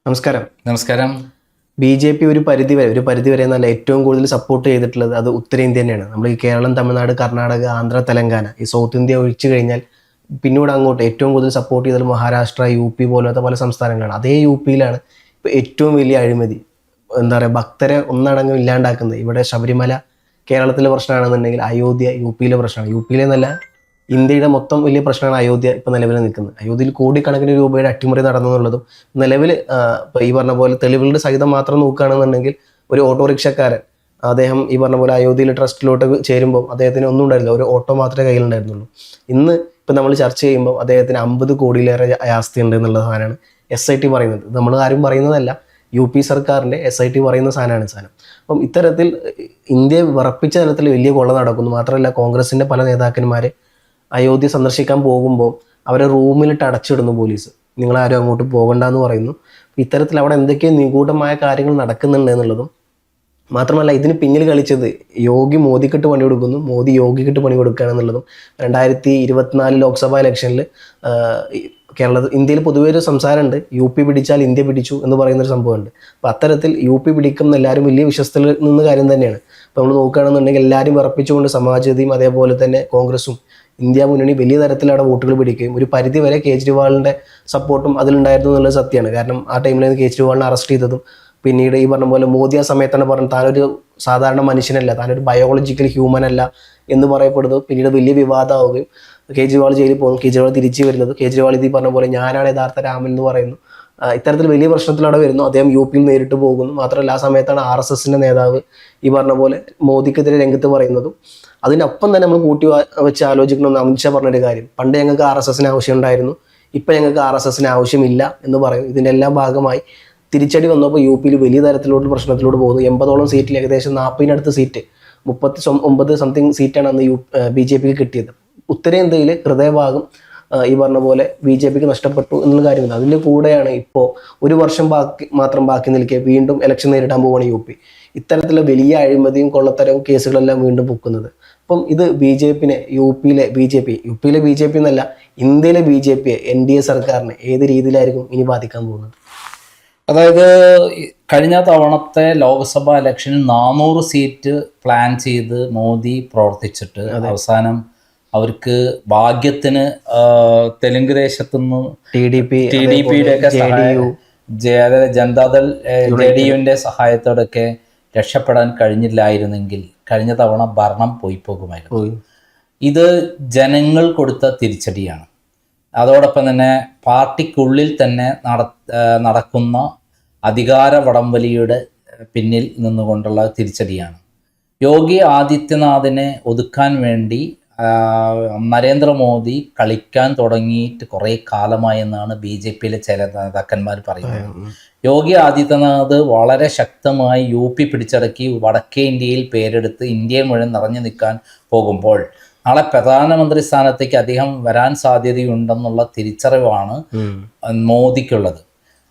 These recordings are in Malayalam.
നമസ്കാരം. നമസ്കാരം. ബി.ജെ.പി ഒരു പരിധിവരെ എന്നല്ല ഏറ്റവും കൂടുതൽ സപ്പോർട്ട് ചെയ്തിട്ടുള്ളത് അത് ഉത്തരേന്ത്യ തന്നെയാണ്. നമ്മൾ ഈ കേരളം, തമിഴ്നാട്, കർണാടക, ആന്ധ്ര, തെലങ്കാന ഈ സൗത്ത് ഇന്ത്യ ഒഴിച്ചു കഴിഞ്ഞാൽ പിന്നീട് അങ്ങോട്ട് ഏറ്റവും കൂടുതൽ സപ്പോർട്ട് ചെയ്തത് മഹാരാഷ്ട്ര, യു.പി പോലത്തെ പല സംസ്ഥാനങ്ങളാണ്. അതേ യു.പിയിലാണ് ഇപ്പോൾ ഏറ്റവും വലിയ അഴിമതി, എന്താ പറയുക, ഭക്തരെ ഒന്നടങ്കം ഇല്ലാണ്ടാക്കുന്നത്. ഇവിടെ ശബരിമല കേരളത്തിലെ പ്രശ്നമാണെന്നുണ്ടെങ്കിൽ അയോധ്യ യു.പിയിലെ പ്രശ്നമാണ്. യു.പിയിലെ എന്നല്ല, ഇന്ത്യയുടെ മൊത്തം വലിയ പ്രശ്നമാണ് അയോധ്യ ഇപ്പോൾ നിലവിൽ നിൽക്കുന്നത്. അയോധ്യയിൽ കോടിക്കണക്കിന് രൂപയുടെ അട്ടിമറി നടന്നു എന്നുള്ളതും നിലവിൽ ഇപ്പോൾ ഈ പറഞ്ഞ പോലെ തെളിവുകളുടെ സഹിതം മാത്രം നോക്കുകയാണെന്നുണ്ടെങ്കിൽ ഒരു ഓട്ടോറിക്ഷക്കാരൻ അദ്ദേഹം ഈ പറഞ്ഞ പോലെ അയോധ്യയിലെ ട്രസ്റ്റിലോട്ട് ചേരുമ്പോൾ അദ്ദേഹത്തിന് ഒന്നും ഉണ്ടായിരുന്നില്ല, ഒരു ഓട്ടോ മാത്രമേ കയ്യിലുണ്ടായിരുന്നുള്ളൂ. ഇന്ന് ഇപ്പം നമ്മൾ ചർച്ച ചെയ്യുമ്പോൾ അദ്ദേഹത്തിന് 50 കോടിയിലേറെ ആസ്തി ഉണ്ട് എന്നുള്ള സാധനമാണ് SIT പറയുന്നത്. നമ്മൾ ആരും പറയുന്നതല്ല, യു.പി സർക്കാരിൻ്റെ SIT പറയുന്ന സാധനം. അപ്പം ഇത്തരത്തിൽ ഇന്ത്യയെ വിറപ്പിച്ച തലത്തിൽ വലിയ കൊള്ള നടക്കുന്നു. മാത്രമല്ല, കോൺഗ്രസിൻ്റെ പല നേതാക്കന്മാരെ അയോധ്യ സന്ദർശിക്കാൻ പോകുമ്പോൾ അവരെ റൂമിലിട്ട് അടച്ചിടുന്നു പോലീസ്. നിങ്ങളാരും അങ്ങോട്ട് പോകണ്ടെന്ന് പറയുന്നു. ഇത്തരത്തിൽ അവിടെ എന്തൊക്കെയോ നിഗൂഢമായ കാര്യങ്ങൾ നടക്കുന്നുണ്ട് എന്നുള്ളതും മാത്രമല്ല, ഇതിന് പിന്നിൽ കളിച്ചത് യോഗി മോദിക്കിട്ട് പണി കൊടുക്കുന്നു, മോദി യോഗിക്കിട്ട് പണി കൊടുക്കുക എന്നുള്ളതും 2024 ലോക്സഭാ ഇലക്ഷനിൽ ഇന്ത്യയിൽ പൊതുവേ ഒരു സംസാരമുണ്ട്, യു.പി പിടിച്ചാൽ ഇന്ത്യ പിടിച്ചു എന്ന് പറയുന്നൊരു സംഭവമുണ്ട്. അപ്പോൾ അത്തരത്തിൽ യു.പി പിടിക്കുന്ന എല്ലാവരും വലിയ വിശ്വസ്തയിൽ നിന്ന് കാര്യം തന്നെയാണ്. അപ്പോൾ നമ്മൾ നോക്കുകയാണെന്നുണ്ടെങ്കിൽ എല്ലാവരും വിറപ്പിച്ചുകൊണ്ട് സമാജ്വാദിയും അതേപോലെ തന്നെ കോൺഗ്രസും ഇന്ത്യ മുന്നണി വലിയ തരത്തിൽ അവിടെ വോട്ടുകൾ പിടിക്കുകയും ഒരു പരിധി വരെ കേജ്രിവാളിൻ്റെ സപ്പോർട്ടും അതിലുണ്ടായിരുന്നു എന്നുള്ളത് സത്യമാണ്. കാരണം ആ ടൈമിൽ കേജ്രിവാളിനെ അറസ്റ്റ് ചെയ്തതും പിന്നീട് ഈ പറഞ്ഞ പോലെ മോദി ആ സമയത്താണ് പറഞ്ഞത് താനൊരു സാധാരണ മനുഷ്യനല്ല, താനൊരു ബയോളജിക്കൽ ഹ്യൂമൻ അല്ല എന്ന് പറയപ്പെടുന്നത് പിന്നീട് വലിയ വിവാദമാവുകയും കേജ്രിവാൾ ജയിലിൽ പോകുന്നു, കേജ്രിവാൾ തിരിച്ചു വരുന്നത്, കേജ്രിവാൾ ഇത് പറഞ്ഞ പോലെ ഞാനാണ് യഥാർത്ഥ രാമൻ എന്ന് പറയുന്നു. ഇത്തരത്തിൽ വലിയ പ്രശ്നത്തിലൂടെ വരുന്നു. അദ്ദേഹം യു.പിയിൽ നേരിട്ട് പോകുന്നു. മാത്രമല്ല, ആ സമയത്താണ് RSSൻ്റെ നേതാവ് ഈ പറഞ്ഞ പോലെ മോദിക്കെതിരെ രംഗത്ത് പറയുന്നതും. അതിനൊപ്പം തന്നെ നമ്മൾ കൂട്ടി വെച്ച് ആലോചിക്കണമെന്ന് അമിത്ഷാ പറഞ്ഞൊരു കാര്യം, പണ്ട് ഞങ്ങൾക്ക് RSSന് ആവശ്യം ഉണ്ടായിരുന്നു, ഇപ്പം ഞങ്ങൾക്ക് RSSന് ആവശ്യമില്ല എന്ന് പറയും. ഇതിൻ്റെ എല്ലാം ഭാഗമായി തിരിച്ചടി വന്നപ്പോൾ യു.പിയിൽ വലിയ തരത്തിലോട്ട് പ്രശ്നത്തിലോട്ട് പോകുന്നു. 80ഓളം സീറ്റിൽ ഏകദേശം 40-നടുത്ത് സീറ്റ്, 39 സംതിങ് സീറ്റാണ് അന്ന് ബി.ജെ.പിക്ക് കിട്ടിയത്. ഉത്തരേന്ത്യയിൽ ഹൃദയഭാഗം ഈ പറഞ്ഞ പോലെ ബി.ജെ.പിക്ക് നഷ്ടപ്പെട്ടു എന്നുള്ള കാര്യമില്ല. അതിൻ്റെ കൂടെയാണ് ഇപ്പോൾ ഒരു വർഷം മാത്രം ബാക്കി നിൽക്കെ വീണ്ടും ഇലക്ഷൻ നേരിടാൻ പോവുകയാണ് യു.പി. ഇത്തരത്തിലുള്ള വലിയ അഴിമതിയും കൊള്ളത്തരവും കേസുകളെല്ലാം വീണ്ടും പൊക്കുന്നത്. അപ്പം ഇത് ബി.ജെ.പിനെ യുപിയിലെ ബി.ജെ.പി എന്നല്ല, ഇന്ത്യയിലെ ബി.ജെ.പിയെ NDA സർക്കാരിനെ ഏത് രീതിയിലായിരിക്കും ഇനി ബാധിക്കാൻ പോകുന്നത്? അതായത് കഴിഞ്ഞ തവണത്തെ ലോക്സഭാ ഇലക്ഷനിൽ 400 സീറ്റ് പ്ലാൻ ചെയ്ത് മോദി പ്രവർത്തിച്ചിട്ട് അവസാനം അവർക്ക് ഭാഗ്യത്തിന് തെലുങ്ക് ദേശത്തുനിന്ന് TDPയുടെ ഒക്കെ ജനതാദൾ JDUവിൻ്റെ സഹായത്തോടൊക്കെ രക്ഷപ്പെടാൻ കഴിഞ്ഞില്ലായിരുന്നെങ്കിൽ കഴിഞ്ഞ തവണ ഭരണം പോയി പോകുമായിരുന്നു. ഇത് ജനങ്ങൾ കൊടുത്ത തിരിച്ചടിയാണ്. അതോടൊപ്പം തന്നെ പാർട്ടിക്കുള്ളിൽ തന്നെ നടക്കുന്ന അധികാര വടംവലിയുടെ പിന്നിൽ നിന്നുകൊണ്ടുള്ള തിരിച്ചടിയാണ്. യോഗി ആദിത്യനാഥിനെ ഒതുക്കാൻ വേണ്ടി നരേന്ദ്രമോദി കളിക്കാൻ തുടങ്ങിയിട്ട് കുറേ കാലമായി എന്നാണ് BJPയിലെ ചില നേതാക്കന്മാർ പറയുന്നത്. യോഗി ആദിത്യനാഥ് വളരെ ശക്തമായി യു.പി പിടിച്ചടക്കി വടക്കേ ഇന്ത്യയിൽ പേരെടുത്ത് ഇന്ത്യയിൽ മുഴുവൻ നിറഞ്ഞു നിൽക്കാൻ പോകുമ്പോൾ നാളെ പ്രധാനമന്ത്രി സ്ഥാനത്തേക്ക് അദ്ദേഹം വരാൻ സാധ്യതയുണ്ടെന്നുള്ള തിരിച്ചറിവാണ് മോദിക്കുള്ളത്.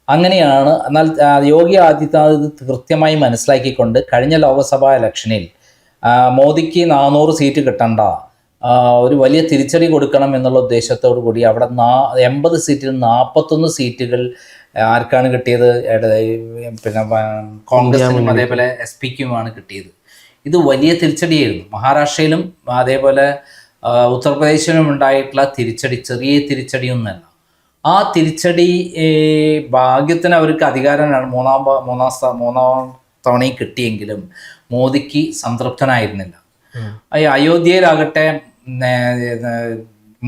അങ്ങനെയാണ്. എന്നാൽ യോഗി ആദിത്യനാഥ് ഇത് കൃത്യമായി മനസ്സിലാക്കിക്കൊണ്ട് കഴിഞ്ഞ ലോക്സഭാ ഇലക്ഷനിൽ മോദിക്ക് 400 സീറ്റ് കിട്ടണ്ട, ഒരു വലിയ തിരിച്ചടി കൊടുക്കണം എന്നുള്ള ഉദ്ദേശത്തോടു കൂടി അവിടെ 80 സീറ്റിൽ 41 സീറ്റുകൾ ആർക്കാണ് കിട്ടിയത്? പിന്നെ കോൺഗ്രസിനും അതേപോലെ SP-ക്കുമാണ് കിട്ടിയത്. ഇത് വലിയ തിരിച്ചടിയായിരുന്നു. മഹാരാഷ്ട്രയിലും അതേപോലെ ഉത്തർപ്രദേശിലും ഉണ്ടായിട്ടുള്ള തിരിച്ചടി ചെറിയ തിരിച്ചടിയൊന്നുമല്ല. ആ തിരിച്ചടി ഭാഗ്യത്തിന് അവർക്ക് അധികാരമാണ് മൂന്നാം തവണയും കിട്ടിയെങ്കിലും മോദിക്ക് സംതൃപ്തനായിരുന്നില്ല. അയോധ്യയിലാകട്ടെ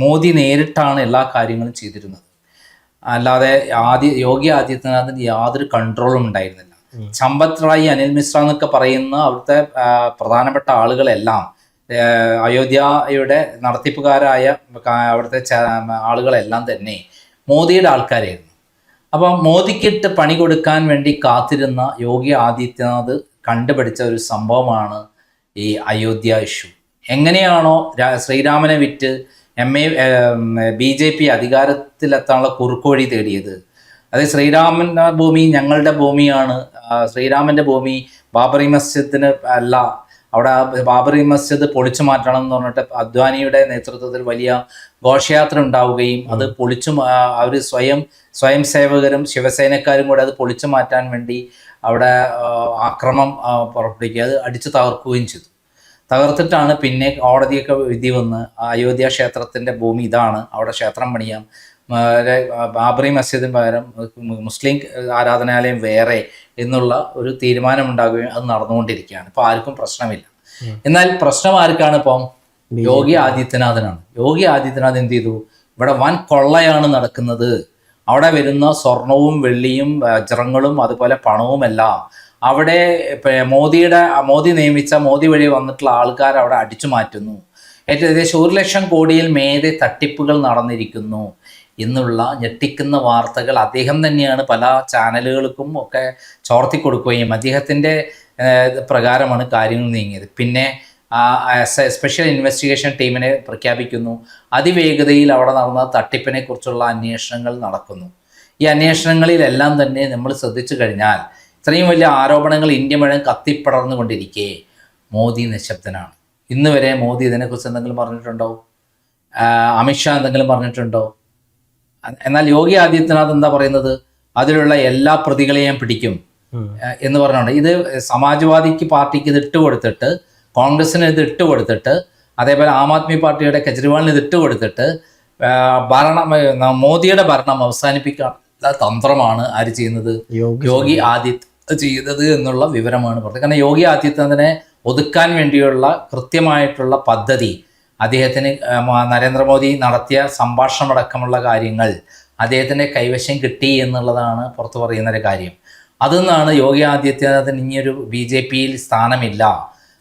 മോദി നേരിട്ടാണ് എല്ലാ കാര്യങ്ങളും ചെയ്തിരുന്നത്. അല്ലാതെ യോഗി ആദിത്യനാഥിന് യാതൊരു കൺട്രോളും ഉണ്ടായിരുന്നില്ല. ചമ്പത് റായ്, അനിൽ മിശ്ര എന്നൊക്കെ പറയുന്ന അവിടുത്തെ പ്രധാനപ്പെട്ട ആളുകളെല്ലാം അയോധ്യയുടെ നടത്തിപ്പുകാരായ അവിടുത്തെ ആളുകളെല്ലാം തന്നെ മോദിയുടെ ആൾക്കാരായിരുന്നു. അപ്പം മോദിക്കിട്ട് പണി കൊടുക്കാൻ വേണ്ടി കാത്തിരുന്ന യോഗി ആദിത്യനാഥ് കണ്ടുപിടിച്ച ഒരു സംഭവമാണ് ഈ അയോധ്യ ഇഷ്യൂ. എങ്ങനെയാണോ ശ്രീരാമനെ വിറ്റ് BJP അധികാരത്തിലെത്താനുള്ള കുറുക്കുവഴി തേടിയത്, അത് ശ്രീരാമൻ്റെ ഭൂമി ഞങ്ങളുടെ ഭൂമിയാണ്, ശ്രീരാമൻ്റെ ഭൂമി ബാബറി മസ്ജിദിന് അല്ല, അവിടെ ബാബറി മസ്ജിദ് പൊളിച്ചു മാറ്റണം എന്ന് പറഞ്ഞിട്ട് അദ്വാനിയുടെ നേതൃത്വത്തിൽ വലിയ ഘോഷയാത്ര ഉണ്ടാവുകയും അത് അവർ സ്വയം സേവകരും ശിവസേനക്കാരും കൂടെ അത് പൊളിച്ചു മാറ്റാൻ വേണ്ടി അവിടെ ആക്രമം പുറപ്പെടുവിക്കുക, അത് അടിച്ചു തകർക്കുകയും ചെയ്തു. തകർത്തിട്ടാണ് പിന്നെ കോടതിയൊക്കെ വിധി വന്ന് അയോധ്യ ക്ഷേത്രത്തിൻ്റെ ഭൂമി ഇതാണ്, അവിടെ ക്ഷേത്രം പണിയാം, ബാബറി മസ്ജിദിന് പകരം മുസ്ലിം ആരാധനാലയം വേറെ എന്നുള്ള ഒരു തീരുമാനമുണ്ടാകുകയും അത് നടന്നുകൊണ്ടിരിക്കുകയാണ്. ഇപ്പോൾ ആർക്കും പ്രശ്നമില്ല. എന്നാൽ പ്രശ്നം ആർക്കാണ്? ഇപ്പം യോഗി ആദിത്യനാഥിനാണ്. യോഗി ആദിത്യനാഥ് എന്ത് ചെയ്തു? ഇവിടെ വൻ കൊള്ളയാണ് നടക്കുന്നത്. അവിടെ വരുന്ന സ്വർണവും വെള്ളിയും വജ്രങ്ങളും അതുപോലെ പണവുമെല്ലാം അവിടെ മോദി നിയമിച്ച മോദി വഴി വന്നിട്ടുള്ള ആൾക്കാർ അവിടെ അടിച്ചു മാറ്റുന്നു. ഏകദേശം 1 ലക്ഷം കോടിയിൽ മേലെ തട്ടിപ്പുകൾ നടന്നിരിക്കുന്നു എന്നുള്ള ഞെട്ടിക്കുന്ന വാർത്തകൾ അദ്ദേഹം തന്നെയാണ് പല ചാനലുകൾക്കും ഒക്കെ ചോർത്തി കൊടുക്കുകയും അദ്ദേഹത്തിൻ്റെ പ്രകാരമാണ് കാര്യങ്ങൾ നീങ്ങിയത്. പിന്നെ സ്പെഷ്യൽ ഇൻവെസ്റ്റിഗേഷൻ ടീമിനെ പ്രഖ്യാപിക്കുന്നു. അതിവേഗതയിൽ അവിടെ നടന്ന തട്ടിപ്പിനെ കുറിച്ചുള്ള അന്വേഷണങ്ങൾ നടക്കുന്നു. ഈ അന്വേഷണങ്ങളിലെല്ലാം തന്നെ നമ്മൾ ശ്രദ്ധിച്ചു കഴിഞ്ഞാൽ ഇത്രയും വലിയ ആരോപണങ്ങൾ ഇന്ത്യ മുഴുവൻ കത്തിപ്പടർന്നുകൊണ്ടിരിക്കെ മോദി നിശബ്ദനാണ്. ഇന്ന് വരെ മോദി ഇതിനെക്കുറിച്ച് എന്തെങ്കിലും പറഞ്ഞിട്ടുണ്ടോ? അമിത്ഷാ എന്തെങ്കിലും പറഞ്ഞിട്ടുണ്ടോ? എന്നാൽ യോഗി ആദിത്യനാഥ് എന്താ പറയുന്നത്? അതിലുള്ള എല്ലാ പ്രതികളെയും പിടിക്കും എന്ന് പറഞ്ഞുകൊണ്ട് ഇത് സമാജ്വാദിക്ക് പാർട്ടിക്ക് ഇത് ഇട്ടുകൊടുത്തിട്ട്, കോൺഗ്രസിന് ഇത് ഇട്ടുകൊടുത്തിട്ട്, അതേപോലെ ആം ആദ്മി പാർട്ടിയുടെ കെജ്രിവാളിന് ഇത് ഇട്ടുകൊടുത്തിട്ട് മോദിയുടെ ഭരണം അവസാനിപ്പിക്കാനുള്ള തന്ത്രമാണ് ആര് ചെയ്യുന്നത്? യോഗി ആദിത്യ ചെയ്യുന്നത് എന്നുള്ള വിവരമാണ് പുറത്ത്. കാരണം യോഗി ആദിത്യനാഥിനെ ഒതുക്കാൻ വേണ്ടിയുള്ള കൃത്യമായിട്ടുള്ള പദ്ധതി അദ്ദേഹത്തിന് നരേന്ദ്രമോദി നടത്തിയ സംഭാഷണമടക്കമുള്ള കാര്യങ്ങൾ അദ്ദേഹത്തിൻ്റെ കൈവശം കിട്ടി എന്നുള്ളതാണ് പുറത്ത് പറയുന്നൊരു കാര്യം. അതിൽ യോഗി ആദിത്യനാഥിന് ഇനിയൊരു BJPയിൽ സ്ഥാനമില്ല,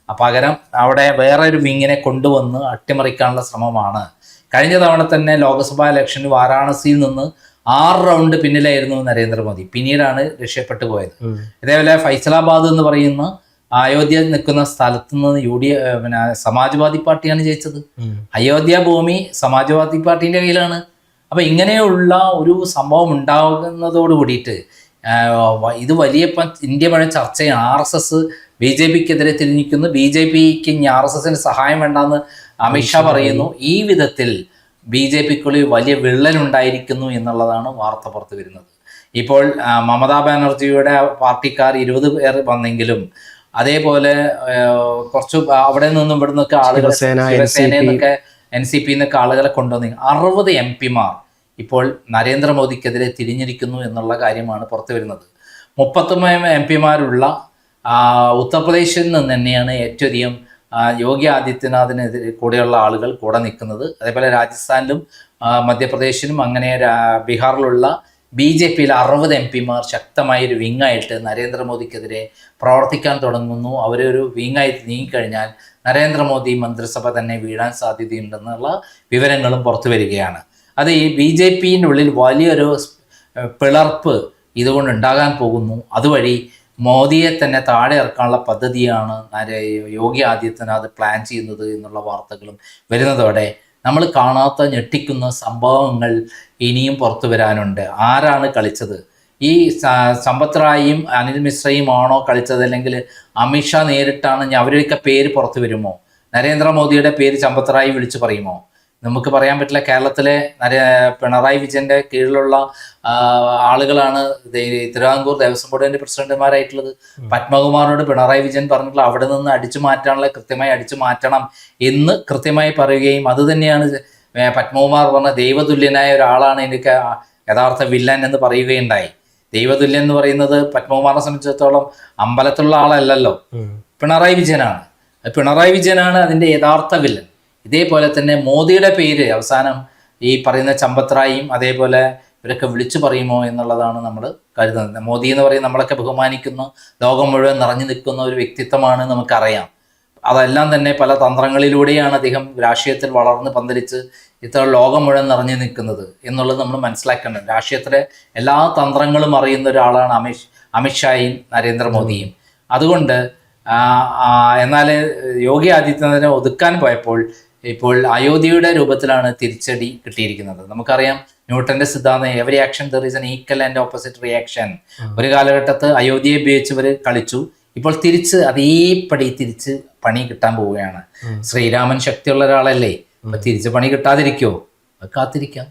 പകരം അവിടെ വേറെ ഒരു വിങ്ങിനെ കൊണ്ടുവന്ന് അട്ടിമറിക്കാനുള്ള ശ്രമമാണ്. കഴിഞ്ഞ തവണ തന്നെ ലോക്സഭാ ഇലക്ഷന് വാരാണസിയിൽ നിന്ന് 6 റൗണ്ട് പിന്നിലായിരുന്നു നരേന്ദ്രമോദി, പിന്നീടാണ് രക്ഷപ്പെട്ടു പോയത്. ഇതേപോലെ ഫൈസലാബാദ് എന്ന് പറയുന്ന അയോധ്യ നിൽക്കുന്ന സ്ഥലത്ത് നിന്ന് സമാജ്വാദി പാർട്ടിയാണ് ജയിച്ചത്. അയോധ്യ ഭൂമി സമാജ്വാദി പാർട്ടിന്റെ കയ്യിലാണ്. അപ്പൊ ഇങ്ങനെയുള്ള ഒരു സംഭവം ഉണ്ടാകുന്നതോട് കൂടിയിട്ട് ഇത് വലിയ ഇന്ത്യ മുഴുവൻ ചർച്ചയാണ്. RSS BJPക്കെതിരെ തിരിഞ്ഞിരിക്കുന്നു, BJPക്ക് ഇനി RSSന് സഹായം വേണ്ടെന്ന് അമിത്ഷാ പറയുന്നു. ഈ വിധത്തിൽ BJPക്കുള്ളിൽ വലിയ വിള്ളലുണ്ടായിരിക്കുന്നു എന്നുള്ളതാണ് വാർത്ത പുറത്തു വരുന്നത്. ഇപ്പോൾ മമതാ ബാനർജിയുടെ പാർട്ടിക്കാർ 20 പേർ വന്നെങ്കിലും അതേപോലെ കുറച്ച് അവിടെ നിന്നും ഇവിടെ നിന്നൊക്കെ ആളുകൾ ശിവസേനയിൽ നിന്നൊക്കെ NCP എന്നൊക്കെ ആളുകളെ കൊണ്ടുവന്നു 60 MP-മാർ ഇപ്പോൾ നരേന്ദ്രമോദിക്കെതിരെ തിരിഞ്ഞിരിക്കുന്നു എന്നുള്ള കാര്യമാണ് പുറത്തു വരുന്നത്. 39 MP-മാരുള്ള ഉത്തർപ്രദേശിൽ നിന്ന് തന്നെയാണ് ഏറ്റവും അധികം യോഗി ആദിത്യനാഥിനെതിരെ കൂടെയുള്ള ആളുകൾ കൂടെ നിൽക്കുന്നത്. അതേപോലെ രാജസ്ഥാനിലും മധ്യപ്രദേശിലും അങ്ങനെ ബീഹാറിലുള്ള BJPയിൽ 60 MP-മാർ ശക്തമായൊരു വിങ്ങായിട്ട് നരേന്ദ്രമോദിക്കെതിരെ പ്രവർത്തിക്കാൻ തുടങ്ങുന്നു. അവരൊരു വിങ്ങായി നീങ്ങിക്കഴിഞ്ഞാൽ നരേന്ദ്രമോദി മന്ത്രിസഭ തന്നെ വീഴാൻ സാധ്യതയുണ്ടെന്നുള്ള വിവരങ്ങളും പുറത്തു വരികയാണ്. അത് ഈ BJPയുടെ ഉള്ളിൽ വലിയൊരു പിളർപ്പ് ഇതുകൊണ്ട് ഉണ്ടാകാൻ പോകുന്നു. അതുവഴി മോദിയെ തന്നെ താഴെ ഇറക്കാനുള്ള പദ്ധതിയാണ് യോഗി ആദിത്യനാഥ് പ്ലാൻ ചെയ്യുന്നത് എന്നുള്ള വാർത്തകളും വരുന്നതോടെ നമ്മൾ കാണാത്ത ഞെട്ടിക്കുന്ന സംഭവങ്ങൾ ഇനിയും പുറത്തു വരാനുണ്ട്. ആരാണ് കളിച്ചത്? ഈ സമ്പത്ത് റായിയും അനിൽ മിശ്രയും ആണോ കളിച്ചത്, അല്ലെങ്കിൽ അമിത്ഷാ നേരിട്ടാണ്? അവരുടെയൊക്കെ പേര് പുറത്തു വരുമോ? നരേന്ദ്രമോദിയുടെ പേര് സമ്പത്ത് റായി വിളിച്ചു പറയുമോ? നമുക്ക് പറയാൻ പറ്റില്ല. കേരളത്തിലെ പിണറായി വിജയന്റെ കീഴിലുള്ള ആളുകളാണ് തിരുവിതാംകൂർ ദേവസ്വം ബോർഡിന്റെ പ്രസിഡന്റുമാരായിട്ടുള്ളത്. പത്മകുമാറിനോട് പിണറായി വിജയൻ പറഞ്ഞിട്ടുള്ള അവിടെ നിന്ന് അടിച്ചു മാറ്റാനുള്ള കൃത്യമായി അടിച്ചു മാറ്റണം എന്ന് കൃത്യമായി പറയുകയും അത് തന്നെയാണ് പത്മകുമാർ പറഞ്ഞ ദൈവതുല്യനായ ഒരാളാണ് എനിക്ക് യഥാർത്ഥ വില്ലൻ എന്ന് പറയുകയുണ്ടായി. ദൈവതുല്യൻ എന്ന് പറയുന്നത് പത്മകുമാറിനെ സംബന്ധിച്ചിടത്തോളം അമ്പലത്തിലുള്ള ആളല്ലല്ലോ, പിണറായി വിജയനാണ്. പിണറായി വിജയനാണ് അതിൻ്റെ യഥാർത്ഥ വില്ലൻ. ഇതേപോലെ തന്നെ മോദിയുടെ പേര് അവസാനം ഈ പറയുന്ന സമ്പത്ത് റായിയും അതേപോലെ ഇവരൊക്കെ വിളിച്ചു പറയുമോ എന്നുള്ളതാണ് നമ്മൾ കരുതുന്നത്. മോദി എന്ന് പറയുന്നത് നമ്മളൊക്കെ ബഹുമാനിക്കുന്ന, ലോകം മുഴുവൻ നിറഞ്ഞു നിൽക്കുന്ന ഒരു വ്യക്തിത്വമാണ് നമുക്കറിയാം. അതെല്ലാം തന്നെ പല തന്ത്രങ്ങളിലൂടെയാണ് അദ്ദേഹം രാഷ്ട്രീയത്തിൽ വളർന്ന് പന്തലിച്ച് ഇത്ര ലോകം മുഴുവൻ നിറഞ്ഞു നിൽക്കുന്നത് എന്നുള്ളത് നമ്മൾ മനസ്സിലാക്കേണ്ടത്. രാഷ്ട്രീയത്തിലെ എല്ലാ തന്ത്രങ്ങളും അറിയുന്ന ഒരാളാണ് അമിത്ഷായും നരേന്ദ്രമോദിയും. അതുകൊണ്ട് എന്നാൽ യോഗി ആദിത്യനാഥിനെ ഒതുക്കാൻ പോയപ്പോൾ ഇപ്പോൾ അയോധ്യയുടെ രൂപത്തിലാണ് തിരിച്ചടി കിട്ടിയിരിക്കുന്നത്. നമുക്കറിയാം ന്യൂട്ടന്റെ സിദ്ധാന്തം every action there is an equal and opposite reaction. ഒരു കാലഘട്ടത്ത് അയോധ്യയെ ഉപയോഗിച്ചവർ കളിച്ചു, ഇപ്പോൾ തിരിച്ച് അതേപടി തിരിച്ച് പണി കിട്ടാൻ പോവുകയാണ്. ശ്രീരാമൻ ശക്തിയുള്ള ഒരാളല്ലേ, അപ്പൊ തിരിച്ച് പണി കിട്ടാതിരിക്കോ? കാത്തിരിക്കാം.